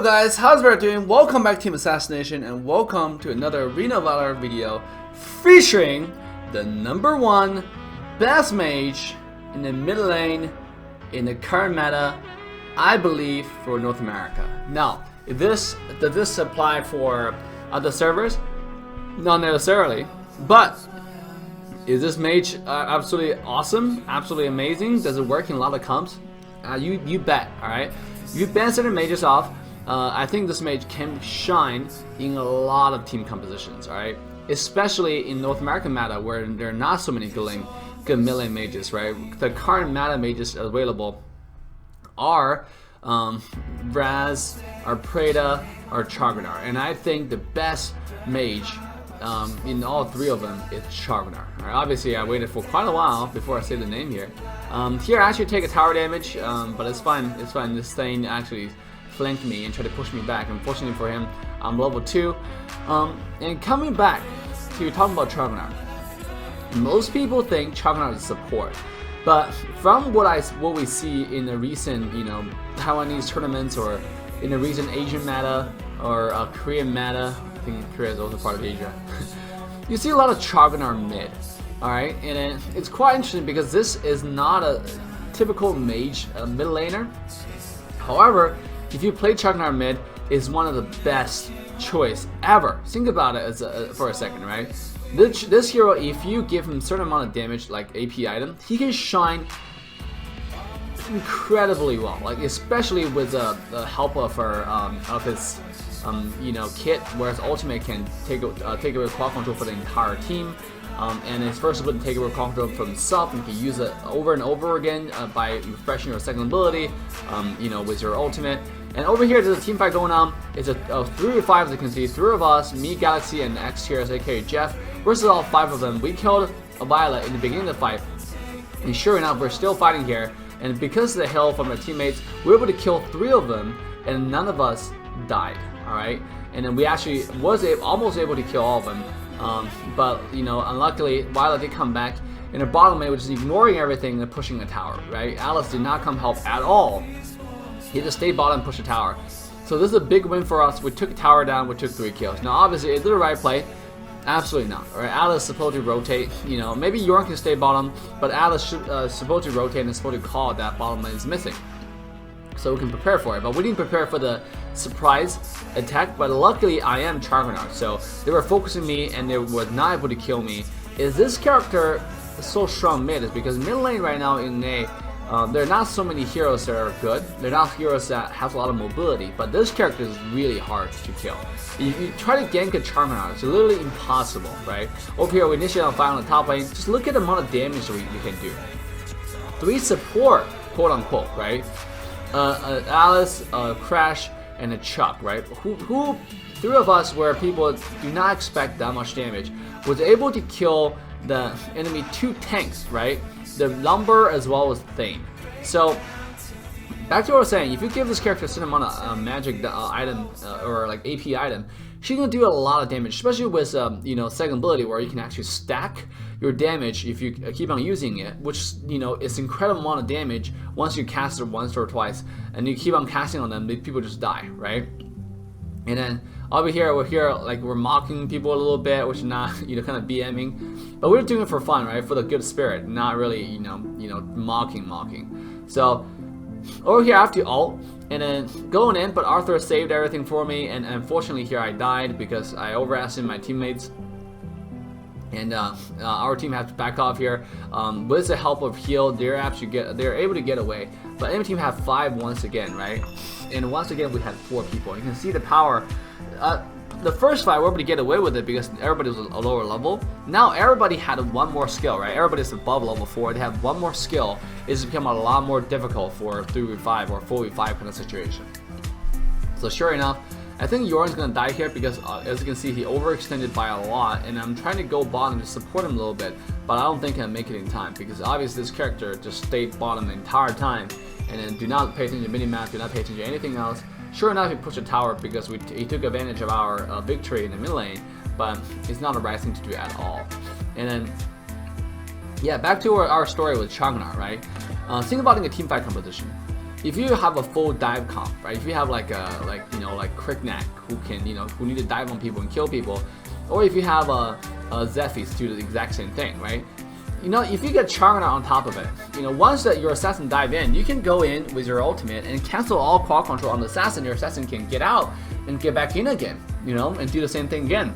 guys, how's everyone doing? Welcome back to Team Assassination and welcome to another Arena Valor video featuring the #1 best mage in the mid lane in the current meta, I believe, for North America. Now, does this apply for other servers? Not necessarily, but is this mage absolutely awesome, absolutely amazing? Does it work in a lot of comps? You bet, alright? You ban certain mages off, I think this mage can shine in a lot of team compositions, alright? Especially in North American meta where there are not so many good mid lane mages, right? The current meta mages available are Raz, our Preda, our Chaugnar, and I think the best mage in all three of them is Chaugnar. Right, obviously, I waited for quite a while before I say the name here. Here, I actually take a tower damage, but it's fine. It's fine. This thing actually flanked me and tried to push me back. Unfortunately for him, I'm level 2. And coming back to talking about Chaugnar, most people think Chaugnar is support, but from what we see in the recent, Taiwanese tournaments or in the recent Asian meta or Korean meta. I think Korea is also part of Asia. You see a lot of Chaugnar mid, alright? And it's quite interesting because this is not a typical mage mid laner. However, if you play Chaugnar mid, it's one of the best choice ever. Think about it for a second, right? This hero, if you give him a certain amount of damage, like AP item, he can shine incredibly well. Like especially with the help of his kit, where his ultimate can take away quad control for the entire team, and his first ability take away quad control from himself, and you can use it over and over again by refreshing your second ability, with your ultimate. And over here, there's a team fight going on. It's a 3v5, as you can see, 3 of us, me, Galaxy, and X tiers, aka Jeff, versus all 5 of them. We killed a Violet in the beginning of the fight, and sure enough, we're still fighting here. And because of the heal from our teammates, we were able to kill 3 of them, and none of us died. Alright, and then we actually was almost able to kill all of them, but unluckily Violet did come back, and the bottom lane was just ignoring everything and pushing a tower. Right, Alice did not come help at all. He just stayed bottom and pushed a tower. So this is a big win for us. We took a tower down. We took 3 kills. Now obviously, is it the right play? Absolutely not. Alright, Alice is supposed to rotate. Maybe Yorn can stay bottom, but Alice is supposed to rotate and is supposed to call that bottom lane is missing, so we can prepare for it. But we didn't prepare for the surprise attack, but luckily I am Chaugnar, so they were focusing me and they were not able to kill me. Is this character so strong mid? Is because mid lane right now in A, there are not so many heroes that are good. They're not heroes that have a lot of mobility, but this character is really hard to kill. If you try to gank a Chaugnar, it's literally impossible, right? Over here, we initiate on fire on the top lane. Just look at the amount of damage that we can do. 3 support, quote unquote, right? Alice, Crash, and a Chuck, right? Who 3 of us, where people do not expect that much damage, was able to kill the enemy 2 tanks, right? The Lumber as well as Thane. So back to what I was saying, if you give this character a certain amount of magic item or like AP item, she's gonna do a lot of damage, especially with second ability where you can actually stack your damage if you keep on using it, which is incredible amount of damage once you cast it once or twice, and you keep on casting on them, people just die, right? And then over here, we're mocking people a little bit, which is not kind of BMing, but we're doing it for fun, right? For the good spirit, not really mocking. So over here I have to ult and then going in, but Arthur saved everything for me, and unfortunately here I died because I overestimated my teammates. And our team has to back off here. With the help of heal, they're able to get away. But enemy team have 5 once again, right? And once again we had 4 people. You can see the power. The first fight we were able to get away with it because everybody was a lower level. Now everybody had 1 more skill, right? Everybody's above level 4. They have 1 more skill. It's become a lot more difficult for 3v5 or 4v5 kind of situation. So sure enough, I think Yorn's gonna die here because as you can see, he overextended by a lot, and I'm trying to go bottom to support him a little bit, but I don't think I'll make it in time because obviously this character just stayed bottom the entire time, and then do not pay attention to minimap, do not pay attention to anything else. Sure enough, he pushed a tower because he took advantage of our victory in the mid lane, but it's not the right thing to do at all. And then, yeah, back to our story with Chaugnar, right? Think about in a teamfight composition. if you have a full dive comp, right? If you have like Crickneck who need to dive on people and kill people, or if you have a Zephyrs do the exact same thing, right? If you get Chaugnar on top of it, once that your assassin dive in, you can go in with your ultimate and cancel all quad control on the assassin. Your assassin can get out and get back in again, and do the same thing again.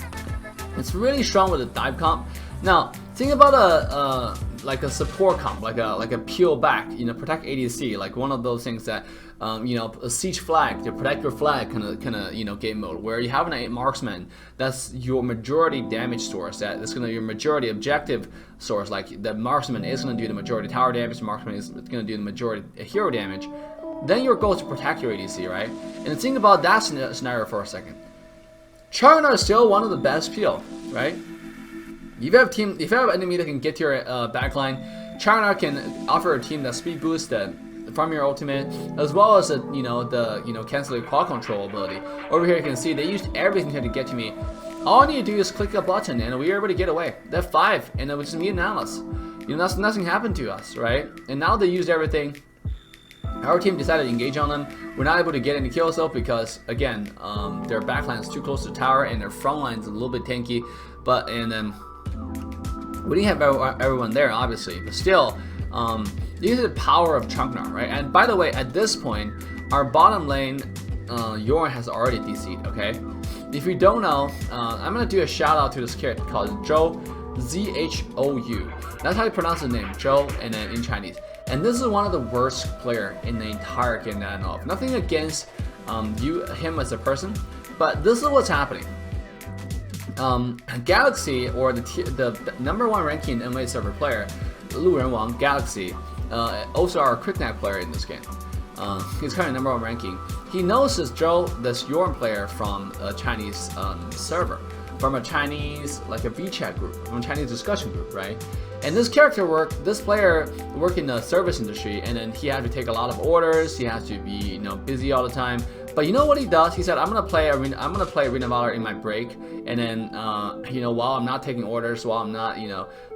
It's really strong with a dive comp. Now, think about a support comp, like a peel back, protect ADC, like one of those things that, a siege flag to protect your flag kind of game mode, where you have an 8 marksman, that's your majority damage source, that's gonna your majority objective source, like the marksman is gonna do the majority tower damage, the marksman is gonna do the majority hero damage. Then your goal is to protect your ADC, right? And think about that scenario for a second. Chaugnar is still one of the best peel, right? If you have an enemy that can get to your backline, Chaugnar can offer a team that speed boost from your ultimate, as well as the canceling quad control ability. Over here you can see they used everything here to get to me. All I need to do is click a button and we were able to get away. That 5, and it was just me and Alice. Nothing happened to us, right? And now they used everything. Our team decided to engage on them. We're not able to get any kills though because again, their backline is too close to the tower and their front line is a little bit tanky. We didn't have everyone there, obviously, but still, this is the power of Chaugnar, right? And by the way, at this point, our bottom lane, Yorn has already DC'd, okay? If you don't know, I'm gonna do a shout out to this character called Zhou, Z-H-O-U. That's how you pronounce his name, Zhou, and then in Chinese. And this is one of the worst player in the entire game that I know of. Nothing against him as a person, but this is what's happening. Galaxy, or the #1 ranking MA server player, Lu Renwang Galaxy, also our Crickneck player in this game. He's currently #1 ranking. He knows this Yorn player from a Chinese server, from a Chinese, like a VChat group, from a Chinese discussion group, right? And this player worked in the service industry, and then he had to take a lot of orders. He has to be busy all the time. But you know what he does? He said, I'm gonna play Arena Valor in my break, and then while I'm not taking orders, while I'm not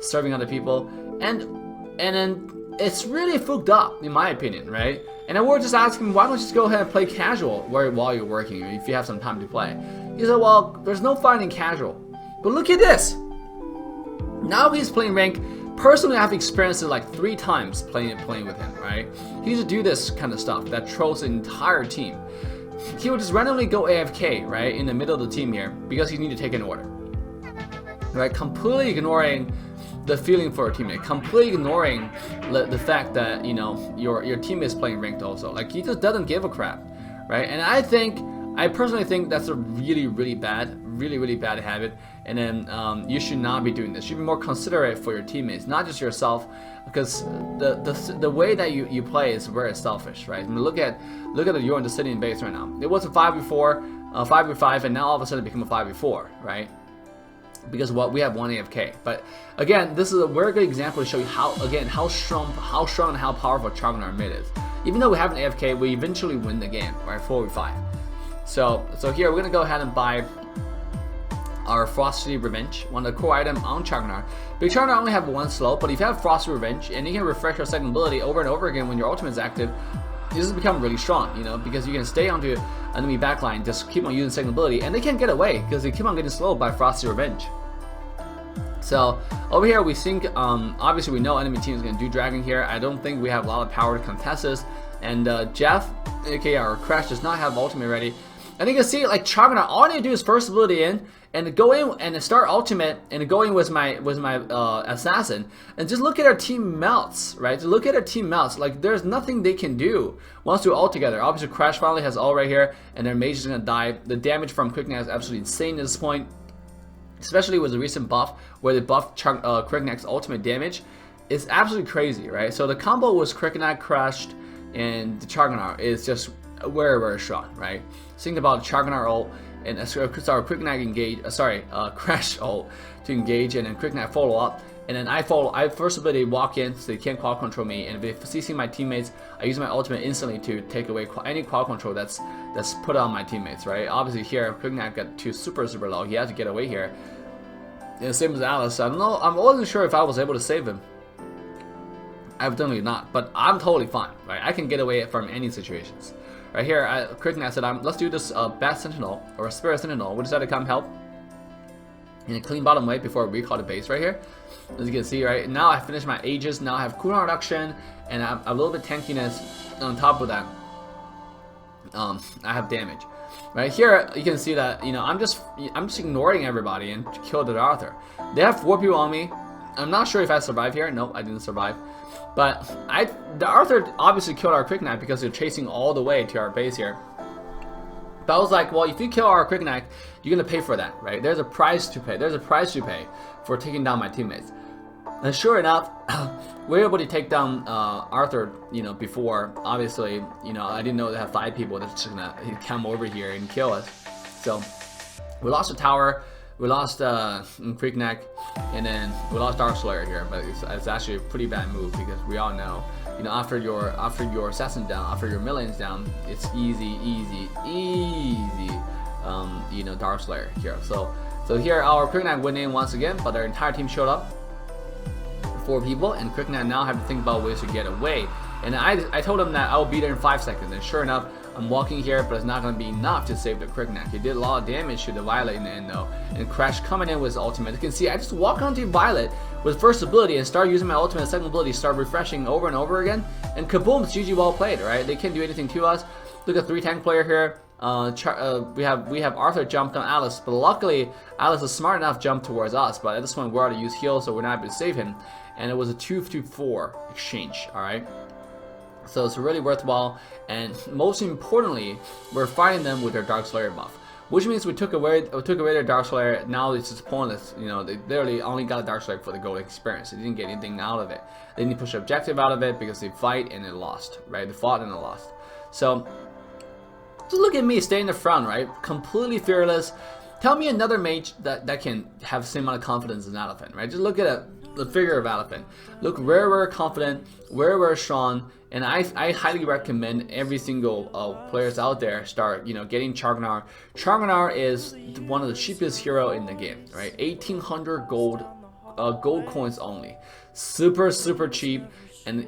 serving other people, and then it's really fucked up in my opinion, right? And then we're just asking, why don't you just go ahead and play casual while you're working if you have some time to play? He said, well, there's no fun in casual. But look at this. Now he's playing rank. Personally, I've experienced it like 3 times playing with him, right? He used to do this kind of stuff that trolls the entire team. He would just randomly go AFK, right, in the middle of the team here because he needed to take an order, right? Completely ignoring the feeling for a teammate, completely ignoring the fact that your teammate is playing ranked also. Like, he just doesn't give a crap, right? And I personally think that's a really bad habit. And then you should not be doing this. You should be more considerate for your teammates, not just yourself, because the way that you play is very selfish, right? I mean, look at the Yorn just sitting in base right now. It was a 5v4, 5v5, and now all of a sudden it became a 5v4, right? Because we have 1 AFK. But again, this is a very good example to show you how strong and how powerful Chaugnar mid is. Even though we have an AFK, we eventually win the game, right? 4v5. So here we're gonna go ahead and buy our Frosty Revenge, one of the core items on Chaugnar. Big Chaugnar only have 1 slow, but if you have Frosty Revenge and you can refresh your second ability over and over again when your ultimate is active, this has become really strong, because you can stay onto enemy backline, just keep on using second ability, and they can't get away because they keep on getting slowed by Frosty Revenge. So over here we think, obviously we know enemy team is going to do Dragon here. I don't think we have a lot of power to contest this, and Jeff, aka our Crash, does not have ultimate ready. And you can see, like, Chaugnar, all I need to do is first ability in, and go in and start ultimate, and go in with my assassin, and just look at our team melts, right? So look at our team melts. Like, there's nothing they can do once we're all together. Obviously, Crash finally has all right here, and their mage is gonna die. The damage from Crickneck is absolutely insane at this point, especially with the recent buff where they buffed Crickneck's ultimate damage. It's absolutely crazy, right? So the combo was Crickneck, Crashed, and the Chaugnar is just very strong, right? Think about Chaugnar ult and Crickneck engage. Crash ult to engage, and then Crickneck follow up, and then I first ability walk in so they can't quad control me, and if they see my teammates, I use my ultimate instantly to take away any quad control that's put on my teammates, right? Obviously here Crickneck got 2 super low. He had to get away here. And same as Alice. I don't know. I wasn't sure if I was able to save him. Evidently not, but I'm totally fine, right? I can get away from any situations. Right here, I said, let's do this Bat Sentinel, or Spirit Sentinel. We decided to come help in a clean bottom way before we recall the base right here. As you can see, right, now I finished my Aegis, now I have cooldown reduction, and I have a little bit tankiness on top of that. I have damage. Right here, you can see that, you know, I'm just ignoring everybody and killed the Arthur. They have 4 people on me. I'm not sure if I survived here. Nope, I didn't survive. But the Arthur obviously killed our Quick Knight because they're chasing all the way to our base here. But I was like, well, if you kill our Quick Knight, you're gonna pay for that, right? There's a price to pay. There's a price to pay for taking down my teammates. And sure enough, we were able to take down Arthur, you know, before. Obviously, you know, I didn't know they have 5 people that's just gonna come over here and kill us. So we lost the tower, we lost Quick Neck, and then we lost Dark Slayer here. But it's actually a pretty bad move because we all know, you know, after your assassin down, after your Midlane's down, it's easy, you know, Dark Slayer here. So here our Quick Neck went in once again, but our entire team showed up. 4 people, and Quick Knight now have to think about ways to get away. And I told him that I will be there in 5 seconds, and sure enough, I'm walking here, but it's not going to be enough to save the Quick Knight. He did a lot of damage to the Violet in the end though, and Crash coming in with his ultimate. You can see I just walk onto Violet with first ability and start using my ultimate, second ability, start refreshing over and over again, and kaboom, it's GG well played, right? They can't do anything to us. Look at 3 tank player here. We have Arthur jumped on Alice, but luckily Alice is smart enough to jump towards us, but at this point we're out to use heal, so we're not able to save him. And it was a 2-4 exchange, alright? So it's really worthwhile, and most importantly, we're fighting them with their Dark Slayer buff. Which means we took away their Dark Slayer, now it's just pointless. You know, they literally only got a Dark Slayer for the gold experience. They didn't get anything out of it. They didn't push objective out of it because they fight and they lost, right? They fought and they lost. So, just look at me, stay in the front, right? Completely fearless. Tell me another mage that can have the same amount of confidence as Elephant, right? Just look at the figure of Elephant. Look very confident, very strong, and I highly recommend every single players out there start, you know, getting Chaugnar. Chaugnar is one of the cheapest hero in the game, right? 1,800 gold coins only, super cheap, and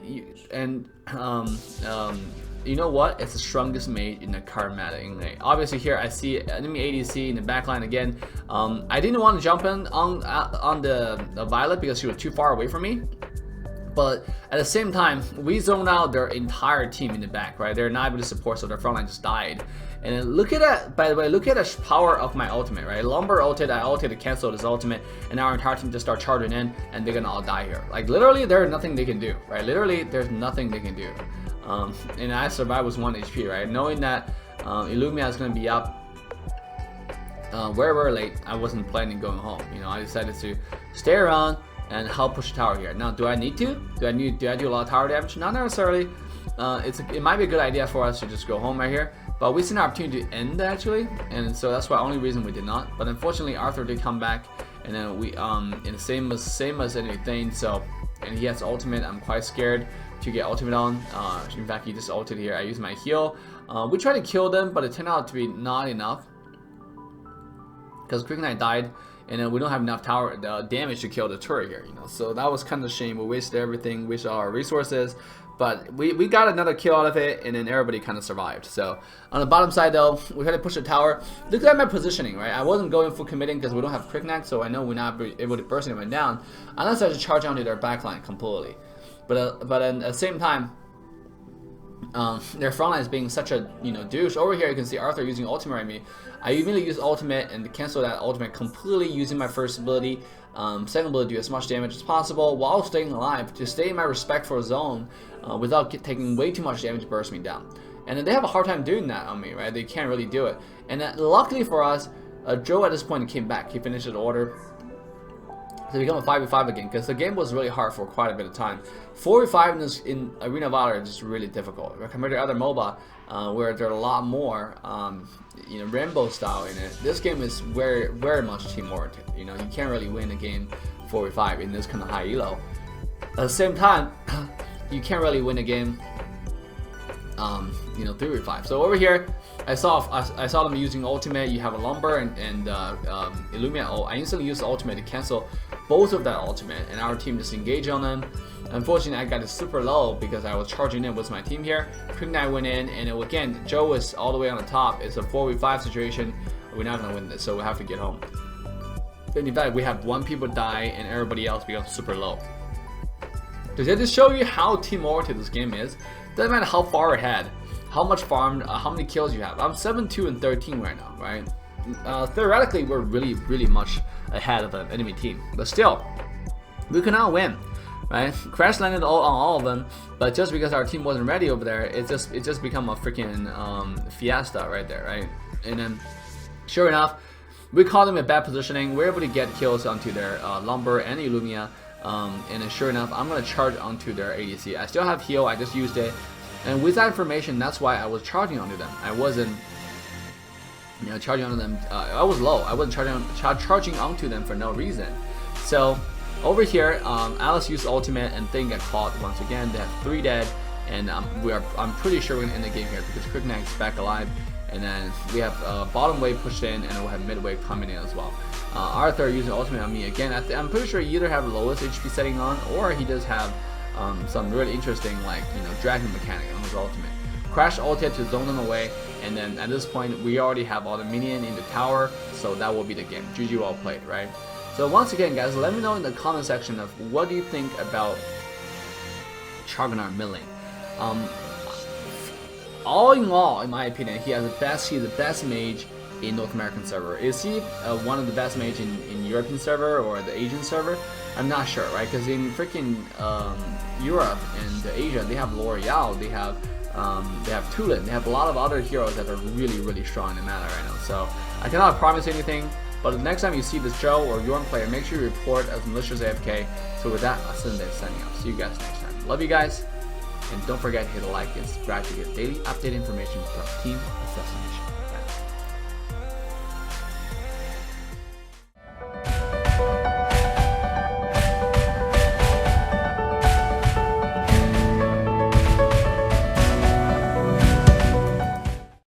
you know what? It's the strongest mage in the card meta. Obviously here I see enemy ADC in the backline again. I didn't want to jump in on the Violet because she was too far away from me. But at the same time, we zoned out their entire team in the back, right? They're not able to support, so their front line just died. And then look at that, by the way, look at the power of my ultimate, right? Lumber ulted, I ulted to cancel his ultimate, and our entire team just start charging in, and they're gonna all die here. Like literally, there's nothing they can do, right? Literally, there's nothing they can do. And I survived with 1 HP, right? Knowing that Illumia is going to be up very late, I wasn't planning going home. You know, I decided to stay around and help push the tower here. Now, do I need to? Do I do a lot of tower damage? Not necessarily. It might be a good idea for us to just go home right here, but we see an opportunity to end actually, and so that's the only reason we did not. But unfortunately, Arthur did come back, and then we in the same as anything. So, and he has ultimate. I'm quite scared to get ultimate on. In fact, he just ulted here. I used my heal. We tried to kill them, but it turned out to be not enough because Quick Knight died, and then we don't have enough tower damage to kill the turret here. You know, so that was kind of a shame. We wasted everything, wasted all our resources, but we got another kill out of it, and then everybody kind of survived. So on the bottom side though, we had to push the tower. Look at my positioning, right? I wasn't going for committing because we don't have Quick Knight, so I know we're not able to burst anyone down unless I just charge onto their backline completely. But at the same time, their frontline is being such a douche. Over here you can see Arthur using ultimate on me. I immediately use ultimate and cancel that ultimate completely using my first ability. Second ability to do as much damage as possible while staying alive to stay in my respectful zone without taking way too much damage to burst me down. And then they have a hard time doing that on me, right? They can't really do it. And luckily for us, Joe at this point came back. He finished the order. To become a 5v5 again, because the game was really hard for quite a bit of time. 4v5 in Arena Valor is just really difficult compared to other MOBA, where there are a lot more, rainbow style in it. This game is very much team oriented. You know, you can't really win a game 4v5 in this kind of high elo. At the same time, you can't really win a game, 3v5. So over here, I saw them using ultimate. You have a lumber and Illumia. I instantly used the ultimate to cancel both of that ultimate, and our team just engaged on them. Unfortunately, I got it super low because I was charging in with my team here. Quick Knight went in, and again, Joe is all the way on the top. It's a 4v5 situation. We're not gonna win this, so we have to get home. And in fact, we have 1 people die, and everybody else becomes super low. Does that just show you how team-oriented this game is? Doesn't matter how far ahead, how much farm, how many kills you have. I'm 7-2 and 13 right now, right? Theoretically, we're really much ahead of the enemy team, but still, we cannot win, right? Crash landed on all of them, but just because our team wasn't ready over there, it just become a freaking fiesta right there, right? And then, sure enough, we caught them at bad positioning. We're able to get kills onto their Lumber and Illumia, and then sure enough, I'm gonna charge onto their ADC. I still have heal, I just used it, and with that information, that's why I was charging onto them. I wasn't, charging onto them. I was low. I wasn't charging onto them for no reason. So over here, Alice used ultimate and thing got caught once again. They have 3 dead, and I'm pretty sure we're gonna end the game here because Quick Knight's back alive, and then we have bottom wave pushed in, and we'll have mid wave coming in as well. Arthur using ultimate on me again. I'm pretty sure he either have the lowest HP setting on, or he does have some really interesting dragon mechanic on his ultimate. Crash ulted to zone them away, and then at this point we already have all the minion in the tower, so that will be the game. GG well played, right? So once again, guys, let me know in the comment section of what do you think about Chaugnar Midlane. All in all, in my opinion, he's the best mage in North American server. Is he one of the best mage in European server or the Asian server? I'm not sure, right? Because in freaking Europe and Asia, they have L'Oreal, they have Tulin, they have a lot of other heroes that are really strong in the meta right now. So I cannot promise anything, but the next time you see this Joe or Yorn player, make sure you report as malicious AFK. So with that, Sunday signing out. See you guys next time. Love you guys, and don't forget to hit a like and subscribe to get daily update information from Team Assassination.